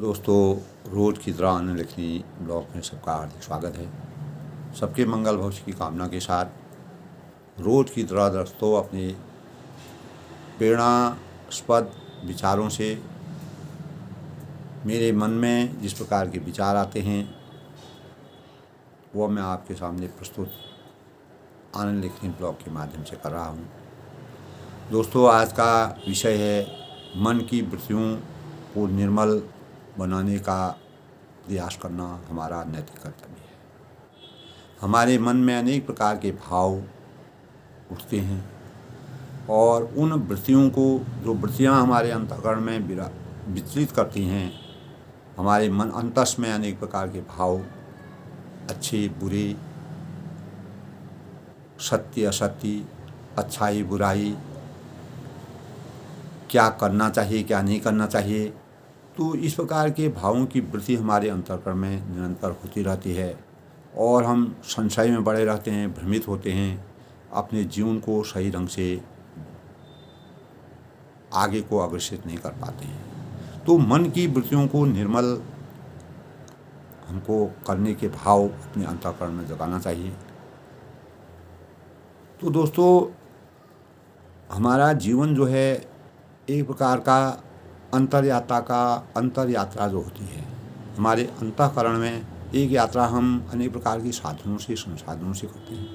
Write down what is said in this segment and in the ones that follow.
दोस्तों, रोज़ की तरह अन्य लिखनी ब्लॉग में सबका हार्दिक स्वागत है। सबके मंगल भविष्य की कामना के साथ रोज़ की तरह दोस्तों अपने प्रेरणास्पद विचारों से मेरे मन में जिस प्रकार के विचार आते हैं वो मैं आपके सामने प्रस्तुत आनंद लिखनी ब्लॉग के माध्यम से कर रहा हूँ। दोस्तों, आज का विषय है मन की वृत्तियों को निर्मल बनाने का प्रयास करना हमारा नैतिक कर्तव्य है। हमारे मन में अनेक प्रकार के भाव उठते हैं और उन वृत्तियों को, जो वृत्तियाँ हमारे अंतःकरण में विचलित करती हैं, हमारे मन अंतस में अनेक प्रकार के भाव, अच्छे बुरे, सत्य असत्य, अच्छाई बुराई, क्या करना चाहिए क्या नहीं करना चाहिए, तो इस प्रकार के भावों की वृत्ति हमारे अंतःकरण में निरंतर होती रहती है और हम संशय में पड़े रहते हैं, भ्रमित होते हैं, अपने जीवन को सही ढंग से आगे को अग्रसित नहीं कर पाते हैं। तो मन की वृत्तियों को निर्मल हमको करने के भाव अपने अंतःकरण में जगाना चाहिए। तो दोस्तों, हमारा जीवन जो है एक प्रकार का अंतर यात्रा जो होती है, हमारे अंतःकरण में एक यात्रा हम अनेक प्रकार की साधनों से संसाधनों से करते हैं।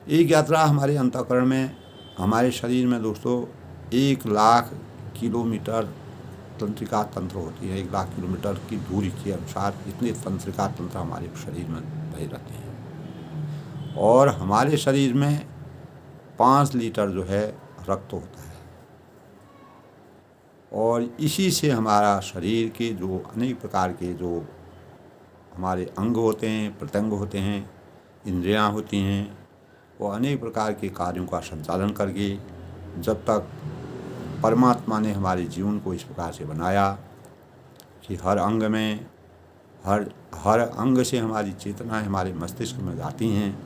एक यात्रा हमारे अंतःकरण में, हमारे शरीर में दोस्तों 1,00,000 किलोमीटर तंत्रिका तंत्र होती है। 1,00,000 किलोमीटर की दूरी के अनुसार इतने तंत्रिका तंत्र हमारे शरीर में बहे रहते हैं और हमारे शरीर में 5 लीटर जो है रक्त होता है और इसी से हमारा शरीर के जो अनेक प्रकार के जो हमारे अंग होते हैं, प्रत्यंग होते हैं, इंद्रियां होती हैं, वो अनेक प्रकार के कार्यों का संचालन करके, जब तक परमात्मा ने हमारे जीवन को इस प्रकार से बनाया कि हर अंग में हर अंग से हमारी चेतनाएं हमारे मस्तिष्क में जाती हैं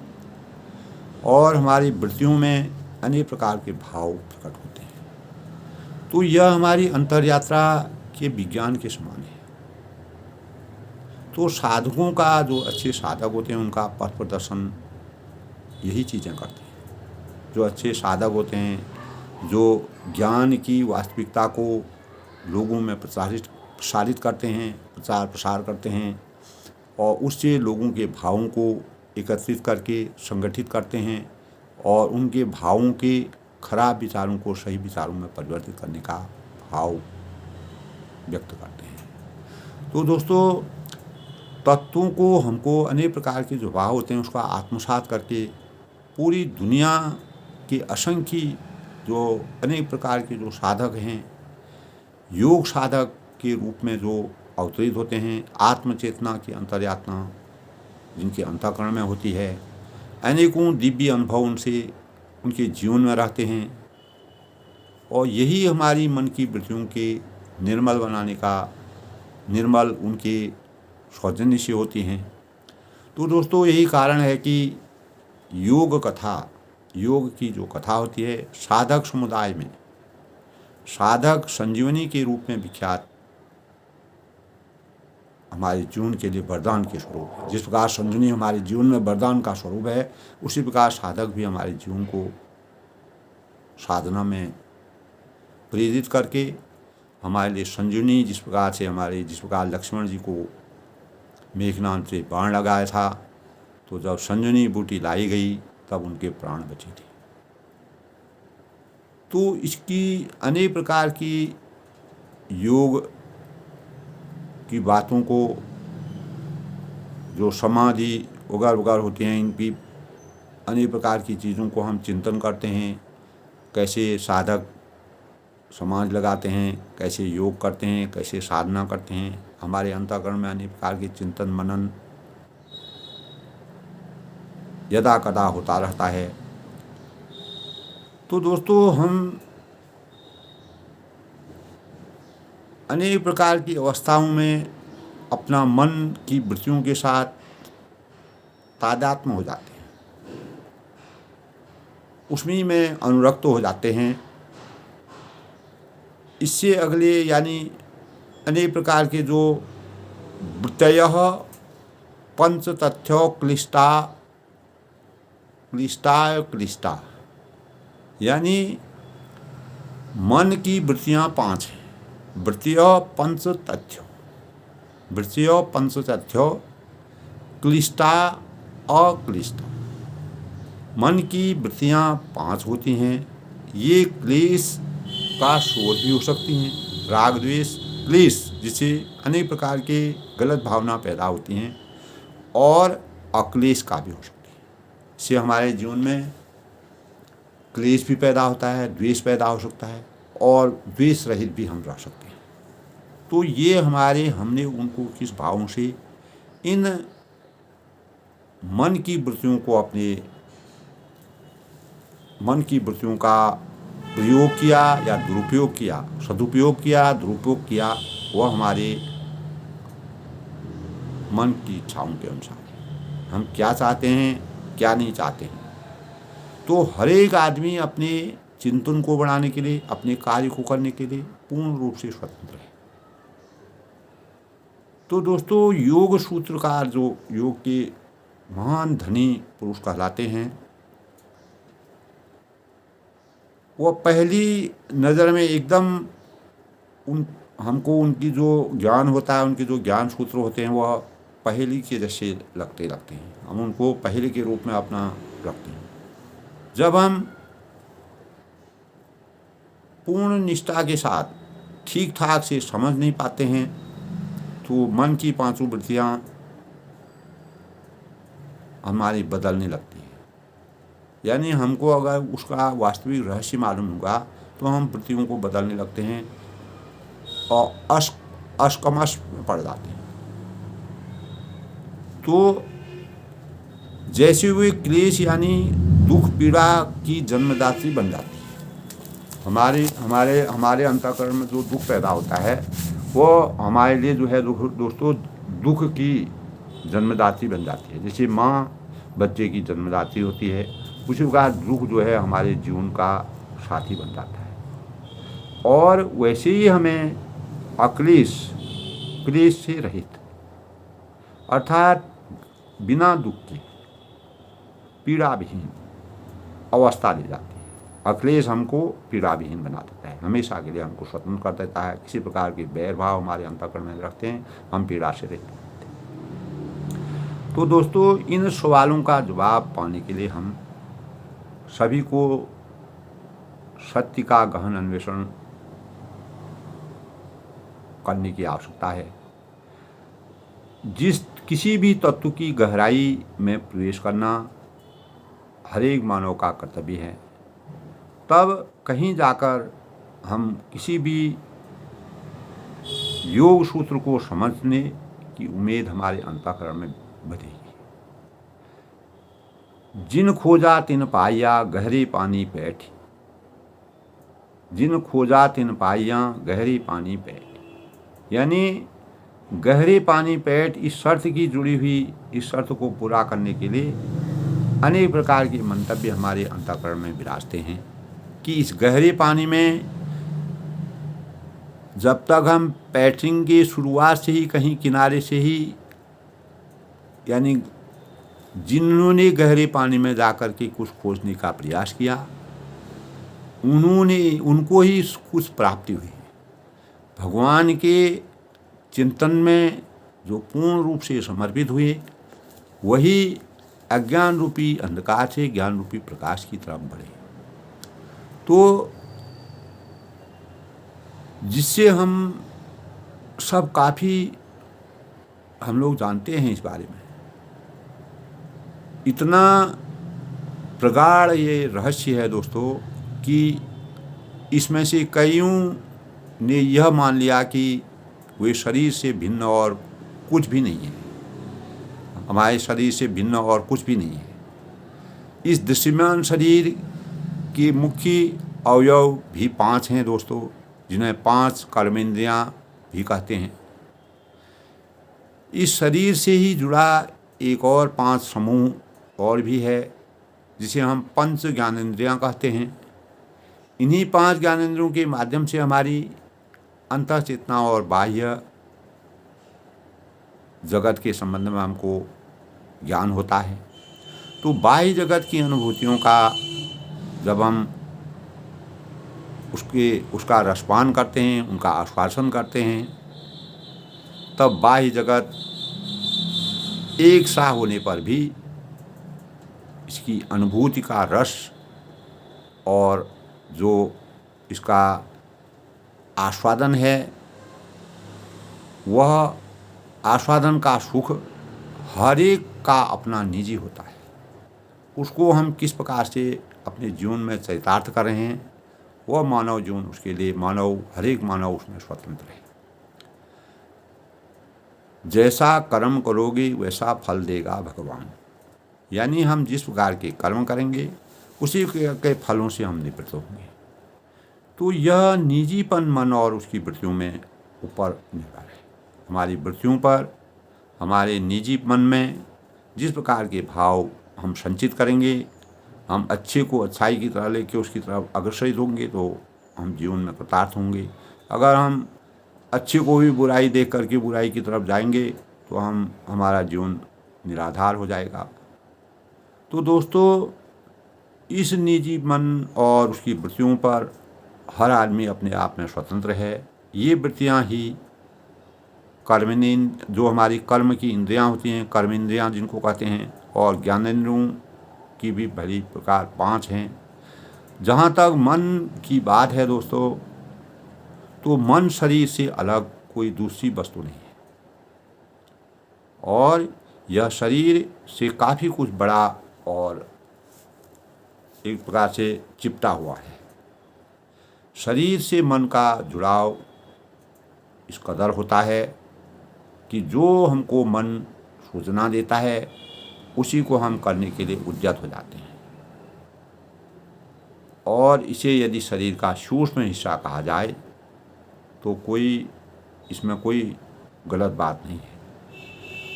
और हमारी वृत्तियों में अनेक प्रकार के भाव प्रकट होते हैं। तो यह हमारी अंतर्यात्रा के विज्ञान के समान है। तो साधकों का, जो अच्छे साधक होते हैं, उनका पथ प्रदर्शन यही चीज़ें करते हैं। जो अच्छे साधक होते हैं, जो ज्ञान की वास्तविकता को लोगों में प्रसारित करते हैं, प्रचार प्रसार करते हैं और उससे लोगों के भावों को एकत्रित करके संगठित करते हैं और उनके भावों के खराब विचारों को सही विचारों में परिवर्तित करने का भाव व्यक्त करते हैं। तो दोस्तों, तत्वों को हमको अनेक प्रकार के जो भाव होते हैं उसका आत्मसात करके पूरी दुनिया के असंख्य जो अनेक प्रकार के जो साधक हैं, योग साधक के रूप में जो अवतरित होते हैं, आत्मचेतना की अंतर्यात्मा जिनके अंतःकरण में होती है, अनेकों दिव्य अनुभव उनसे उनके जीवन में रहते हैं और यही हमारी मन की वृत्तियों के निर्मल बनाने का, निर्मल उनके सौजन्य से होती हैं। तो दोस्तों, यही कारण है कि योग की जो कथा होती है, साधक समुदाय में साधक संजीवनी के रूप में विख्यात, हमारे जीवन के लिए वरदान के स्वरूप है। जिस प्रकार संजीवनी हमारे जीवन में वरदान का स्वरूप है, उसी प्रकार साधक भी हमारे जीवन को साधना में प्रेरित करके हमारे लिए संजीवनी, जिस प्रकार लक्ष्मण जी को मेघनाद से बाण लगाया था, तो जब संजीवनी बूटी लाई गई तब उनके प्राण बचे थे। तो इसकी अनेक प्रकार की योग की बातों को, जो समाधि वगैरह होती हैं, इनकी अनेक प्रकार की चीज़ों को हम चिंतन करते हैं। कैसे साधक समाज लगाते हैं, कैसे योग करते हैं, कैसे साधना करते हैं, हमारे अंतःकरण में अनेक प्रकार के चिंतन मनन यदा कदा होता रहता है। तो दोस्तों, हम अनेक प्रकार की अवस्थाओं में अपना मन की वृत्तियों के साथ तादात्म्य हो जाते हैं, उसमें में अनुरक्त हो जाते हैं। इससे अगले यानी अनेक प्रकार के जो वृत्तयः पंचतथ्यो क्लिष्टा क्लिष्टाय क्लिष्टा, यानी मन की वृत्तियाँ 5 हैं। वृत्तियों पंचतथ्यो, वृत्तियों पंचतथ्यो क्लिष्टा अक्लिष्टा। मन की वृत्तियाँ 5 होती हैं। ये क्लेश का स्रोत भी हो सकती हैं, राग द्वेष क्लेश, जिससे अनेक प्रकार के गलत भावना पैदा होती हैं, और अक्लेश का भी हो सकती है। इससे हमारे जीवन में क्लेश भी पैदा होता है, द्वेष पैदा हो सकता है, और द्वेष रहित भी हम रह सकते हैं। तो ये हमने उनको किस भावों से इन मन की वृत्तियों को, अपने मन की वृत्तियों का प्रयोग किया या दुरुपयोग किया, सदुपयोग किया, दुरुपयोग किया, वह हमारे मन की इच्छाओं के अनुसार है। हम क्या चाहते हैं, क्या नहीं चाहते हैं। तो हर एक आदमी अपने चिंतन को बढ़ाने के लिए, अपने कार्य को करने के लिए पूर्ण रूप से स्वतंत्र है। तो दोस्तों, योग सूत्रकार जो योग के महान धनी पुरुष कहलाते हैं, वह पहली नज़र में एकदम हमको उनकी जो ज्ञान होता है, उनके जो ज्ञान सूत्र होते हैं, वह पहेली के जैसे लगते हैं। हम उनको पहेली के रूप में अपना रखते हैं। जब हम पूर्ण निष्ठा के साथ ठीक ठाक से समझ नहीं पाते हैं, तो मन की 5 वृत्तियाँ हमारी बदलने लगती है। यानी हमको अगर उसका वास्तविक रहस्य मालूम होगा, तो हम वृत्तियों को बदलने लगते हैं और अष्कमश पड़ जाते हैं। तो जैसे वे क्लेश यानी दुख पीड़ा की जन्मदात्री बन जाती है। हमारे अंतःकरण में जो दुख पैदा होता है, वो हमारे लिए जो है दोस्तों दुख की जन्मदात्री बन जाती है। जैसे माँ बच्चे की जन्मदात्री होती है, उसी प्रकार दुख जो है हमारे जीवन का साथी बन जाता है। और वैसे ही हमें क्लेश से रहित, अर्थात बिना दुख के पीड़ा विहीन अवस्था ले जाती है। अक्लेश हमको पीड़ा विहीन बना देता है, हमेशा के लिए हमको स्वतंत्र कर देता है। किसी प्रकार के बैर भाव हमारे अंतःकरण में रखते हैं, हम पीड़ा से रहते हैं। तो दोस्तों, इन सवालों का जवाब पाने के लिए हम सभी को सत्य का गहन अन्वेषण करने की आवश्यकता है। किसी भी तत्व की गहराई में प्रवेश करना हर एक मानव का कर्तव्य है। तब कहीं जाकर हम किसी भी योग सूत्र को समझने की उम्मीद हमारे अंतःकरण में बढ़ेगी। जिन खोजा तिन पाया गहरे पानी बैठी, जिन खोजा तिन पाया गहरे पानी बैठी, यानी गहरे पानी पैठ इस शर्त की जुड़ी हुई, इस शर्त को पूरा करने के लिए अनेक प्रकार के मंतव्य हमारे अंतःकरण में विराजते हैं कि इस गहरे पानी में जब तक हम पैठेंगे शुरुआत से ही, कहीं किनारे से ही, यानी जिन्होंने गहरे पानी में जाकर के कुछ खोजने का प्रयास किया, उनको ही कुछ प्राप्ति हुई। भगवान के चिंतन में जो पूर्ण रूप से समर्पित हुए, वही अज्ञान रूपी अंधकार से ज्ञान रूपी प्रकाश की तरफ बढ़े। तो जिससे हम सब काफ़ी हम लोग जानते हैं इस बारे में, इतना प्रगाढ़ ये रहस्य है दोस्तों कि इसमें से कईयों ने यह मान लिया कि वे शरीर से भिन्न और कुछ भी नहीं है, हमारे शरीर से भिन्न और कुछ भी नहीं है। इस दृश्यमान शरीर के मुख्य अवयव भी 5 हैं दोस्तों, जिन्हें 5 कर्मेंद्रियां भी कहते हैं। इस शरीर से ही जुड़ा एक और 5 समूह और भी है, जिसे हम पंच ज्ञानेंद्रियां कहते हैं। इन्हीं 5 ज्ञानेंद्रियों के माध्यम से हमारी अंतः चेतना और बाह्य जगत के संबंध में हमको ज्ञान होता है। तो बाह्य जगत की अनुभूतियों का जब हम उसका रसपान करते हैं, उनका आस्वादन करते हैं, तब बाह्य जगत एक सा होने पर भी इसकी अनुभूति का रस और जो इसका आस्वादन है, वह आस्वादन का सुख हर एक का अपना निजी होता है। उसको हम किस प्रकार से अपने जीवन में चरितार्थ कर रहे हैं, वह मानव जीवन उसके लिए हर एक मानव उसमें स्वतंत्र है। जैसा कर्म करोगे वैसा फल देगा भगवान। यानी हम जिस प्रकार के कर्म करेंगे उसी के फलों से हम निवृत्त होंगे। तो यह निजीपन मन और उसकी वृत्तियों में ऊपर निर्भर है। हमारी वृत्तियों पर, हमारे निजी मन में जिस प्रकार के भाव हम संचित करेंगे, हम अच्छे को अच्छाई की तरह लेके उसकी तरफ अग्रसरित होंगे तो हम जीवन में कृतार्थ होंगे। अगर हम अच्छे को भी बुराई देख करके बुराई की तरफ जाएंगे तो हमारा जीवन निराधार हो जाएगा। तो दोस्तों, इस निजी मन और उसकी वृत्तियों पर हर आदमी अपने आप में स्वतंत्र है। ये वृत्तियाँ ही जो हमारी कर्म की इंद्रियाँ होती हैं, कर्म इंद्रियाँ जिनको कहते हैं, और ज्ञानेंद्रियों की भी भली प्रकार 5 हैं। जहाँ तक मन की बात है दोस्तों, तो मन शरीर से अलग कोई दूसरी वस्तु नहीं है और यह शरीर से काफ़ी कुछ बड़ा और एक प्रकार से चिपटा हुआ है। शरीर से मन का जुड़ाव इस कदर होता है कि जो हमको मन सूचना देता है उसी को हम करने के लिए उद्यत हो जाते हैं। और इसे यदि शरीर का सूक्ष्म हिस्सा कहा जाए तो इसमें कोई गलत बात नहीं है।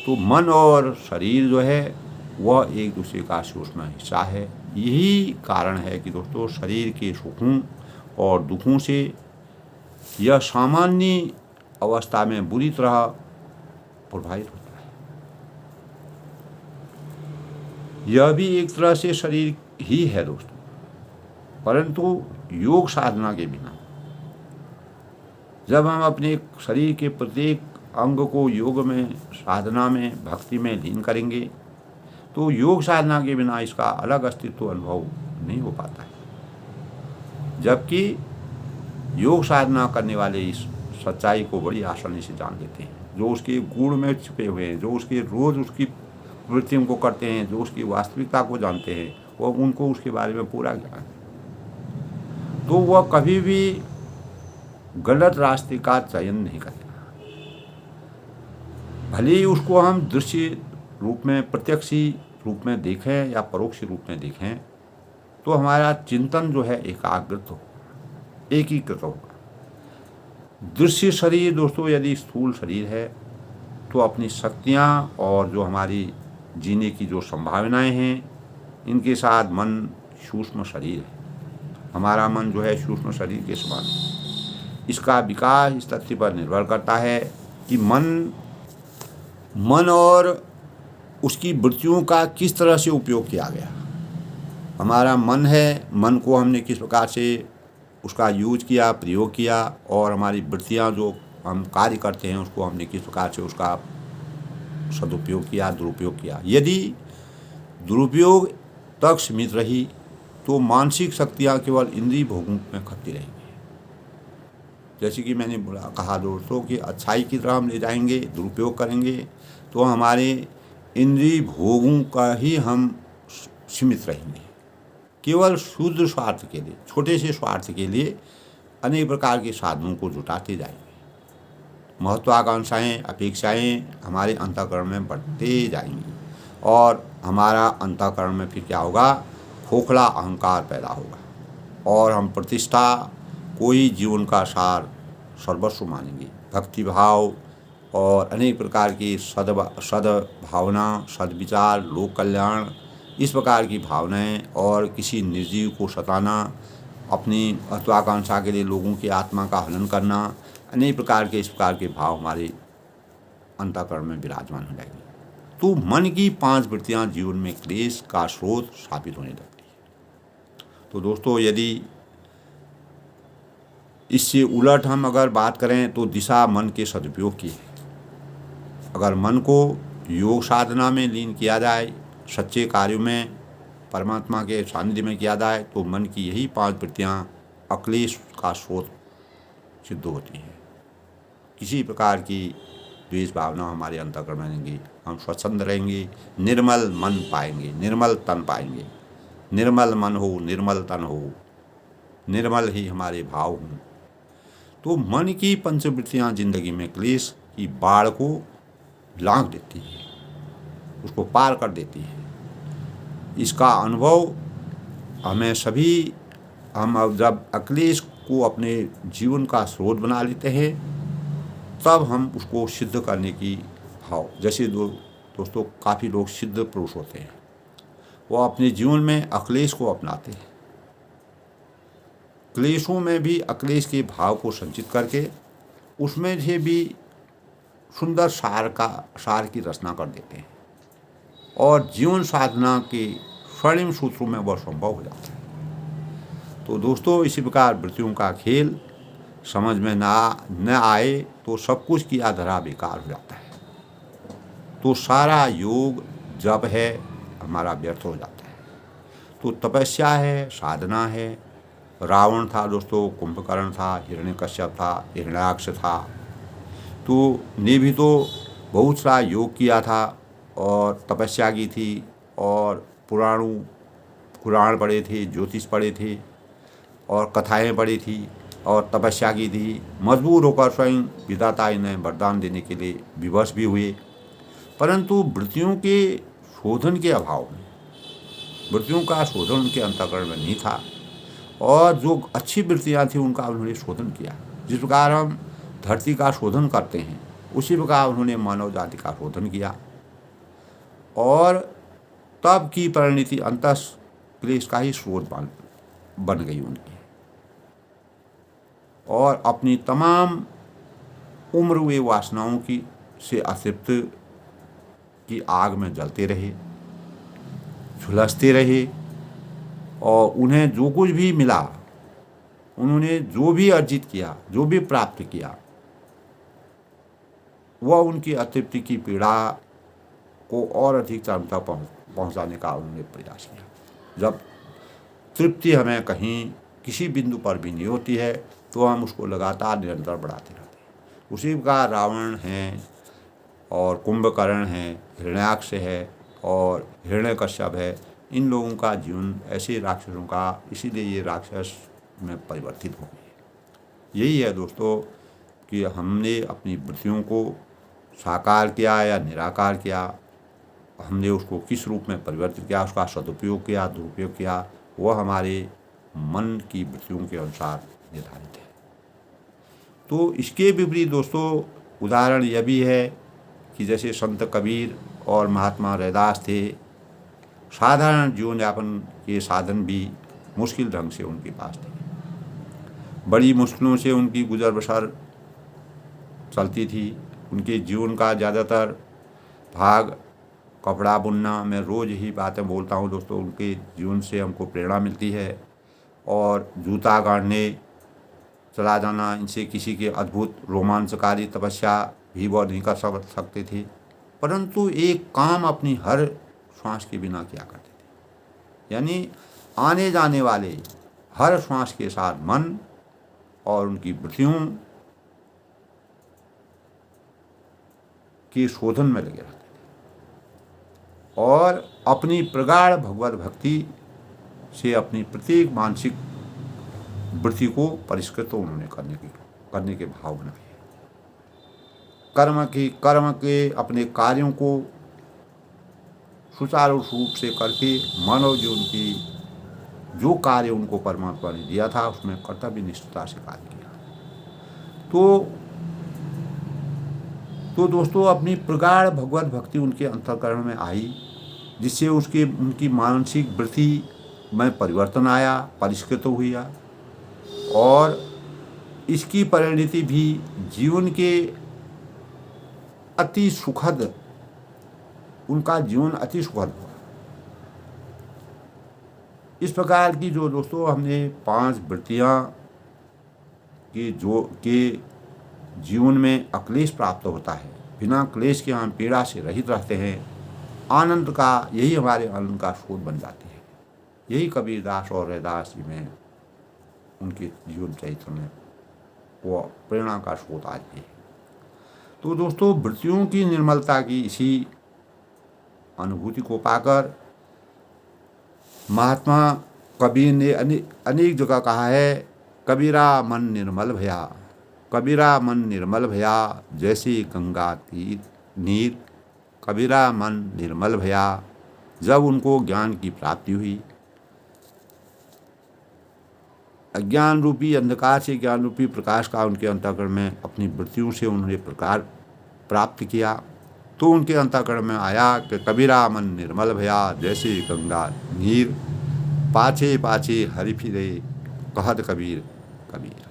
तो मन और शरीर जो है वह एक दूसरे का सूक्ष्म हिस्सा है। यही कारण है कि दोस्तों, शरीर के सुखों और दुखों से यह सामान्य अवस्था में बुरी तरह प्रभावित होता है। यह भी एक तरह से शरीर ही है दोस्तों, परंतु योग साधना के बिना जब हम अपने शरीर के प्रत्येक अंग को योग में, साधना में, भक्ति में लीन करेंगे तो योग साधना के बिना इसका अलग अस्तित्व अनुभव नहीं हो पाता है। जबकि योग साधना करने वाले इस सच्चाई को बड़ी आसानी से जान लेते हैं। जो उसके गुण में छुपे हुए हैं, जो उसके रोज़ उसकी वृत्तियों को करते हैं, जो उसकी वास्तविकता को जानते हैं, वो उनको उसके बारे में पूरा ज्ञान है। तो वह कभी भी गलत रास्ते का चयन नहीं करेगा। भले ही उसको हम दृश्य रूप में, प्रत्यक्ष रूप में देखें या परोक्ष रूप में देखें, तो हमारा चिंतन जो है एकीकृत होगा। दृश्य शरीर दोस्तों यदि स्थूल शरीर है तो अपनी शक्तियाँ और जो हमारी जीने की जो संभावनाएं हैं, इनके साथ मन सूक्ष्म शरीर है। हमारा मन जो है सूक्ष्म शरीर के समान। इसका विकास इस तथ्य पर निर्भर करता है कि मन और उसकी वृत्तियों का किस तरह से उपयोग किया गया। हमारा मन है, मन को हमने किस प्रकार से उसका यूज किया, प्रयोग किया, और हमारी वृत्तियाँ जो हम कार्य करते हैं उसको हमने किस प्रकार से उसका सदुपयोग किया, दुरुपयोग किया। यदि दुरुपयोग तक सीमित रही तो मानसिक शक्तियाँ केवल इंद्रिय भोगों में खपती रहेंगी। जैसे कि मैंने कहा दोस्तों कि अच्छाई की तरफ हम ले जाएंगे, दुरुपयोग करेंगे तो हमारे इंद्रिय भोगों का ही हम सीमित रहेंगे। केवल शुद्ध स्वार्थ के लिए, छोटे से स्वार्थ के लिए अनेक प्रकार के साधनों को जुटाते जाएंगे। महत्वाकांक्षाएं, अपेक्षाएं हमारे अंतःकरण में बढ़ते जाएंगी और हमारा अंतःकरण में फिर क्या होगा, खोखला अहंकार पैदा होगा और हम प्रतिष्ठा कोई जीवन का सार सर्वस्व मानेंगे। भक्तिभाव और अनेक प्रकार की सद्भावना, सद्विचार, लोक कल्याण, इस प्रकार की भावनाएं और किसी निर्जीव को सताना, अपनी महत्वाकांक्षा के लिए लोगों की आत्मा का हनन करना, अनेक प्रकार के इस प्रकार के भाव हमारे अंतःकरण में विराजमान हो जाएगी। तो मन की 5 वृत्तियां जीवन में क्लेश का स्रोत साबित होने लगती है। तो दोस्तों, यदि इससे उलट हम अगर बात करें तो दिशा मन के सदुपयोग की है। अगर मन को योग साधना में लीन किया जाए, सच्चे कार्यों में परमात्मा के सानिध्य में किया जाए, तो मन की यही 5 वृत्तियां अक्लेश का स्रोत सिद्ध होती है। किसी प्रकार की द्वेष भावना हमारे अंतःकरण में रहेंगी, हम स्वच्छंद रहेंगे, निर्मल मन पाएंगे, निर्मल तन पाएंगे। निर्मल मन हो, निर्मल तन हो, निर्मल ही हमारे भाव हों। तो मन की पंचवृत्तियां जिंदगी में क्लेश की बाढ़ को लांघ देती है, उसको पार कर देती है। इसका अनुभव हमें सभी, हम अब जब अक्लेश को अपने जीवन का स्रोत बना लेते हैं, तब हम उसको सिद्ध करने की भाव, जैसे दोस्तों काफ़ी लोग सिद्ध पुरुष होते हैं, वो अपने जीवन में अक्लेश को अपनाते हैं। क्लेशों में भी अक्लेश के भाव को संचित करके उसमें से भी सुंदर सार की रचना कर देते हैं और जीवन साधना के स्वर्णिम सूत्रों में वह संभव हो जाता है। तो दोस्तों, इसी प्रकार वृत्तियों का खेल समझ में न आए तो सब कुछ की आधारा बेकार हो जाता है। तो सारा योग जब है हमारा व्यर्थ हो जाता है। तो तपस्या है, साधना है। रावण था दोस्तों, कुंभकर्ण था, हिरण्यकश्यप था, हिरण्याक्ष था, तो ने भी तो बहुत सा योग किया था और तपस्या की थी और पुराण पढ़े थे, ज्योतिष पढ़े थे और कथाएं पढ़ी थी और तपस्या की थी। मजबूर होकर स्वयं विधाता इन्हें वरदान देने के लिए विवश भी हुए, परंतु वृत्तियों के शोधन के अभाव में, वृत्तियों का शोधन उनके अंतःकरण में नहीं था और जो अच्छी वृत्तियाँ थी उनका उन्होंने शोधन किया। जिस प्रकार हम धरती का शोधन करते हैं, उसी प्रकार उन्होंने मानव जाति का शोधन किया और तब की परिणति अंतः क्लेश का ही स्रोत बन गई उनकी, और अपनी तमाम उम्र वे वासनाओं की से अतृप्त की आग में जलते रहे, झुलसते रहे और उन्हें जो कुछ भी मिला, उन्होंने जो भी अर्जित किया, जो भी प्राप्त किया, वह उनकी अतृप्ति की पीड़ा को और अधिक चरम तक पहुँचाने का उन्होंने प्रयास किया। जब तृप्ति हमें कहीं किसी बिंदु पर भी नहीं होती है तो हम उसको लगातार निरंतर बढ़ाते रहते हैं। उसी प्रकार रावण हैं और कुंभकर्ण हैं, हिरण्याक्ष है और हिरण्यकश्यप है, इन लोगों का जीवन ऐसे राक्षसों का, इसीलिए ये राक्षस में परिवर्तित हो गए। यही है दोस्तों कि हमने अपनी वृत्तियों को साकार किया या निराकार किया, हमने उसको किस रूप में परिवर्तित किया, उसका सदुपयोग किया, दुरुपयोग किया, वह हमारे मन की वृत्तियों के अनुसार निर्धारित है। तो इसके विपरीत दोस्तों उदाहरण यह भी है कि जैसे संत कबीर और महात्मा रैदास थे, साधारण जीवन यापन के साधन भी मुश्किल ढंग से उनके पास थे। बड़ी मुश्किलों से उनकी गुजर बसर चलती थी। उनके जीवन का ज़्यादातर भाग कपड़ा बुनना, मैं रोज़ ही बातें बोलता हूँ दोस्तों, उनके जीवन से हमको प्रेरणा मिलती है, और जूता गाड़ने चला जाना, इनसे किसी के अद्भुत रोमांचकारी तपस्या भी वह नहीं कर सकते थे, परंतु एक काम अपनी हर श्वास के बिना किया करते थे। यानी आने जाने वाले हर श्वास के साथ मन और उनकी वृत्तियों के शोधन में लगे रहते थे और अपनी प्रगाढ़ भगवत भक्ति से अपनी प्रत्येक मानसिक वृत्ति को परिष्कृत उन्होंने करने के भाव बनाए। कर्म के अपने कार्यों को सुचारू रूप से करके मानव जीवन की जो कार्य उनको परमात्मा ने दिया था उसमें कर्तव्य निष्ठता से कार्य किया। तो दोस्तों अपनी प्रगाढ़ भगवत भक्ति उनके अंतःकरण में आई, जिससे उनकी मानसिक वृत्ति में परिवर्तन आया, परिष्कृत हुई, और इसकी परिणति भी जीवन के अति सुखद, उनका जीवन अति सुखद हुआ। इस प्रकार की जो दोस्तों हमने 5 वृत्तियाँ के जीवन में अक्लेश प्राप्त होता है, बिना क्लेश के हम पीड़ा से रहित रहते हैं, आनंद का, यही हमारे आनंद का स्रोत बन जाती है। यही कबीरदास और रैदास जी में, उनके जीवन चरित्र में वो प्रेरणा का स्रोत आज भी है। तो दोस्तों, वृत्तियों की निर्मलता की इसी अनुभूति को पाकर महात्मा कबीर ने अनेक जगह कहा है, कबीरा मन निर्मल भया, कबीरा मन निर्मल भया जैसे गंगा तीर नीर, कबीरा मन निर्मल भया। जब उनको ज्ञान की प्राप्ति हुई, अज्ञान रूपी अंधकार से ज्ञान रूपी प्रकाश का उनके अंतःकरण में अपनी वृत्तियों से उन्होंने प्रकार प्राप्त किया, तो उनके अंतःकरण में आया कि कबीरा मन निर्मल भया जैसे गंगा नीर, पाछे पाछे हरि फिरे कहत कबीर कबीर।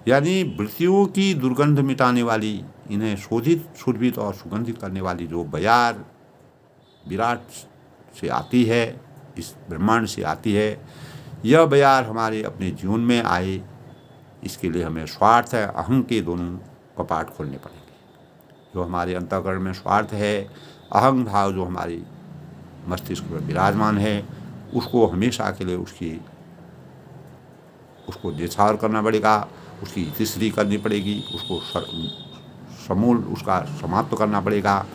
यानी वृत्तियों की दुर्गंध मिटाने वाली, इन्हें शोधित सुरभित और सुगंधित करने वाली जो बयार विराट से आती है, इस ब्रह्मांड से आती है, यह बयार हमारे अपने जीवन में आए, इसके लिए हमें स्वार्थ है, अहं के दोनों कपाट खोलने पड़ेंगे। जो हमारे अंतःकरण में स्वार्थ है, अहं भाव जो हमारी मस्तिष्क में विराजमान है, उसको हमेशा के लिए उसको देछावर करना पड़ेगा, उसकी इतिश्री करनी पड़ेगी, उसको समूल उसका समाप्त करना पड़ेगा।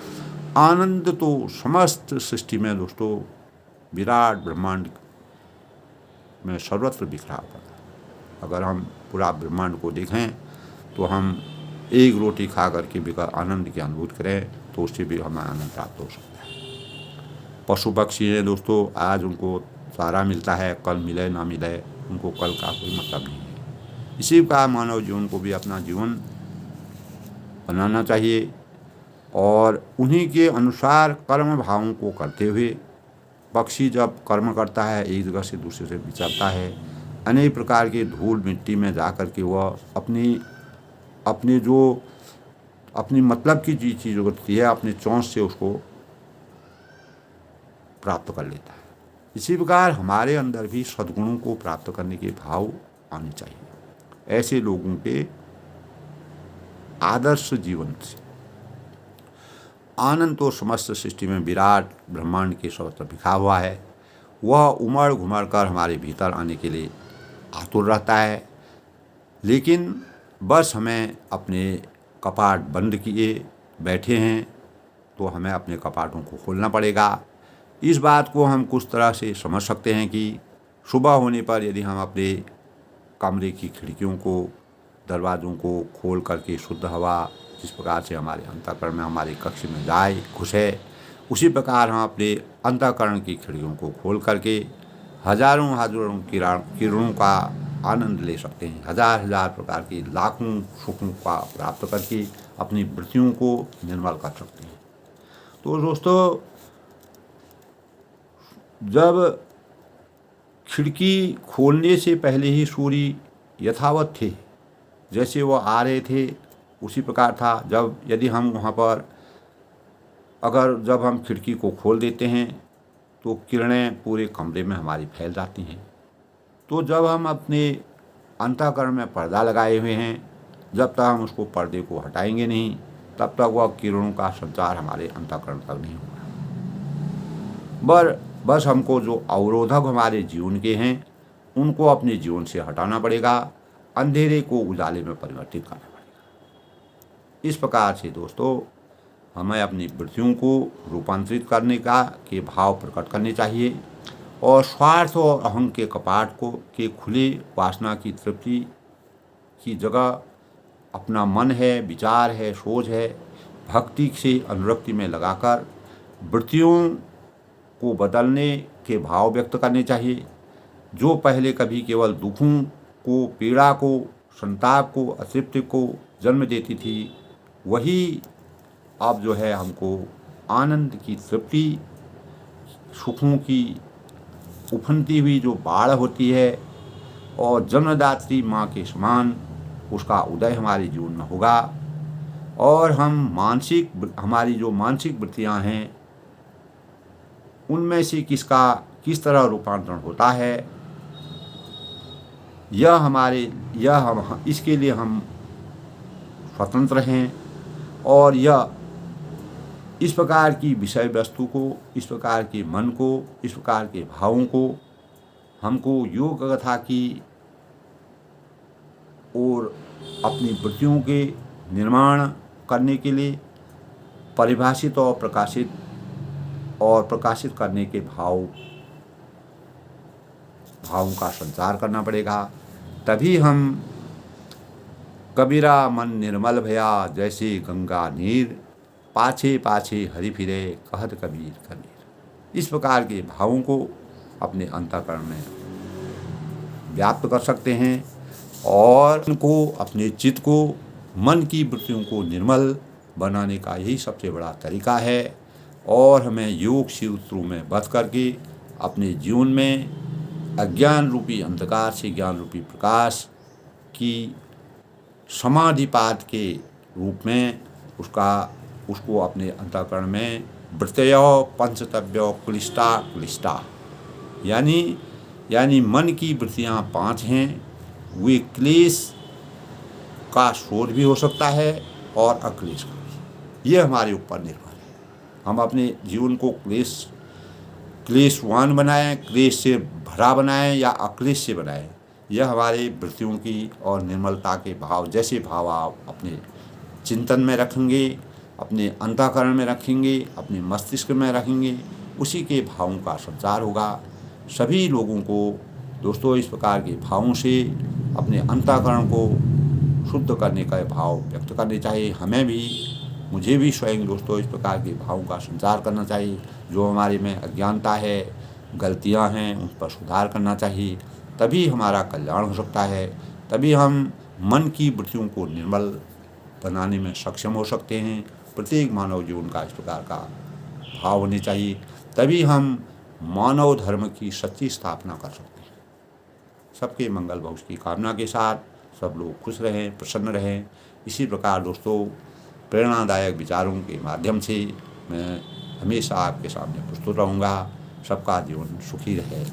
आनंद तो समस्त सृष्टि में दोस्तों, विराट ब्रह्मांड में सर्वत्र बिखरा पड़ा। अगर हम पूरा ब्रह्मांड को देखें तो हम एक रोटी खा करके भी आनंद की अनुभूति करें तो उससे भी हमें आनंद प्राप्त हो सकता है। पशु पक्षी हैं दोस्तों, आज उनको चारा मिलता है, कल मिले ना मिले, उनको कल का कोई मतलब नहीं है। इसी का मानव जीवन को भी अपना जीवन बनाना चाहिए और उन्हीं के अनुसार कर्म भावों को करते हुए, पक्षी जब कर्म करता है, एक जगह से दूसरे से विचरता है, अनेक प्रकार के धूल मिट्टी में जा कर के वह अपनी मतलब की चीज़ होती है, अपने चोंच से उसको प्राप्त कर लेता है। इसी प्रकार हमारे अंदर भी सद्गुणों को प्राप्त करने के भाव आने चाहिए। ऐसे लोगों के आदर्श जीवन से आनंद तो समस्त सृष्टि में विराट ब्रह्मांड के सर्वत्र बिखरा हुआ है, वह उमड़ घुमड़ कर हमारे भीतर आने के लिए आतुर रहता है। लेकिन बस हमें अपने कपाट बंद किए बैठे हैं, तो हमें अपने कपाटों को खोलना पड़ेगा। इस बात को हम कुछ तरह से समझ सकते हैं कि सुबह होने पर यदि हम अपने कमरे की खिड़कियों को, दरवाज़ों को खोल करके शुद्ध हवा जिस प्रकार से हमारे अंतःकरण में, हमारे कक्ष में जाए, घुसे, उसी प्रकार हम अपने अंतःकरण की खिड़कियों को खोल करके हजारों किरणों का आनंद ले सकते हैं। हजार प्रकार की लाखों सुखों का प्राप्त करके अपनी वृत्तियों को निर्मल कर सकते हैं। तो दोस्तों, जब खिड़की खोलने से पहले ही सूर्य यथावत थे, जैसे वो आ रहे थे उसी प्रकार था। यदि हम वहाँ पर जब हम खिड़की को खोल देते हैं तो किरणें पूरे कमरे में हमारी फैल जाती हैं। तो जब हम अपने अंतःकरण में पर्दा लगाए हुए हैं, जब तक हम उसको पर्दे को हटाएंगे नहीं, तब तक वह किरणों का संचार हमारे अंतःकरण तक नहीं होगा। बस हमको जो अवरोधक हमारे जीवन के हैं, उनको अपने जीवन से हटाना पड़ेगा, अंधेरे को उजाले में परिवर्तित करना पड़ेगा। इस प्रकार से दोस्तों, हमें अपनी वृत्तियों को रूपांतरित करने के भाव प्रकट करने चाहिए और स्वार्थ और अहं के कपाट के खुले वासना की तृप्ति की जगह अपना मन है, विचार है, सोच है, भक्ति से अनुरक्ति में लगाकर वृत्तियों को बदलने के भाव व्यक्त करने चाहिए। जो पहले कभी केवल दुखों को, पीड़ा को, संताप को, असंतृप्ति को जन्म देती थी, वही अब जो है हमको आनंद की तृप्ति, सुखों की उफनती हुई जो बाढ़ होती है और जन्मदात्री माँ के समान उसका उदय हमारे जीवन में होगा और हमारी जो मानसिक वृत्तियाँ हैं उनमें से किस तरह रूपांतरण होता है, इसके लिए हम स्वतंत्र हैं। और यह इस प्रकार की विषय वस्तु को, इस प्रकार के मन को, इस प्रकार के भावों को हमको योग कथा की और अपनी वृत्तियों के निर्माण करने के लिए परिभाषित और प्रकाशित करने के भावों का संचार करना पड़ेगा। तभी हम कबीरा मन निर्मल भया जैसे गंगा नीर, पाछे पाछे हरि फिरे कहत कबीर कबीर, इस प्रकार के भावों को अपने अंतःकरण में व्याप्त कर सकते हैं और उनको, अपने चित्त को, मन की वृत्तियों को निर्मल बनाने का यही सबसे बड़ा तरीका है। और हमें योग सूत्रों में बंध करके अपने जीवन में अज्ञान रूपी अंधकार से ज्ञान रूपी प्रकाश की समाधिपात के रूप में उसको अपने अंतःकरण में वृत्तयो पंचतव्यो क्लिष्टा यानी मन की वृत्तियाँ 5 हैं। वे क्लेश का स्रोत भी हो सकता है और अक्लेश का भी। ये हमारे ऊपर निर्भर है। हम अपने जीवन को क्लेशवान बनाएं, क्लेश से भरा बनाएं या अक्लेश से बनाएं, यह हमारे वृत्तियों की और निर्मलता के भाव, जैसे भाव आप अपने चिंतन में रखेंगे, अपने अंतःकरण में रखेंगे, अपने मस्तिष्क में रखेंगे, उसी के भावों का संचार होगा। सभी लोगों को दोस्तों इस प्रकार के भावों से अपने अंतःकरण को शुद्ध करने का भाव व्यक्त करने चाहिए। मुझे भी स्वयं दोस्तों इस प्रकार के भावों का संचार करना चाहिए। जो हमारे में अज्ञानता है, गलतियां हैं, उन पर सुधार करना चाहिए। तभी हमारा कल्याण हो सकता है। तभी हम मन की वृत्तियों को निर्मल बनाने में सक्षम हो सकते हैं। प्रत्येक मानव जीवन का इस प्रकार का भाव होने चाहिए। तभी हम मानव धर्म की सच्ची स्थापना कर सकते हैं। सबके मंगल भविष्य की कामना के साथ सब लोग खुश रहें, प्रसन्न रहें। इसी प्रकार दोस्तों प्रेरणादायक विचारों के माध्यम से मैं हमेशा आपके सामने प्रस्तुत रहूँगा। सबका जीवन सुखी रहे।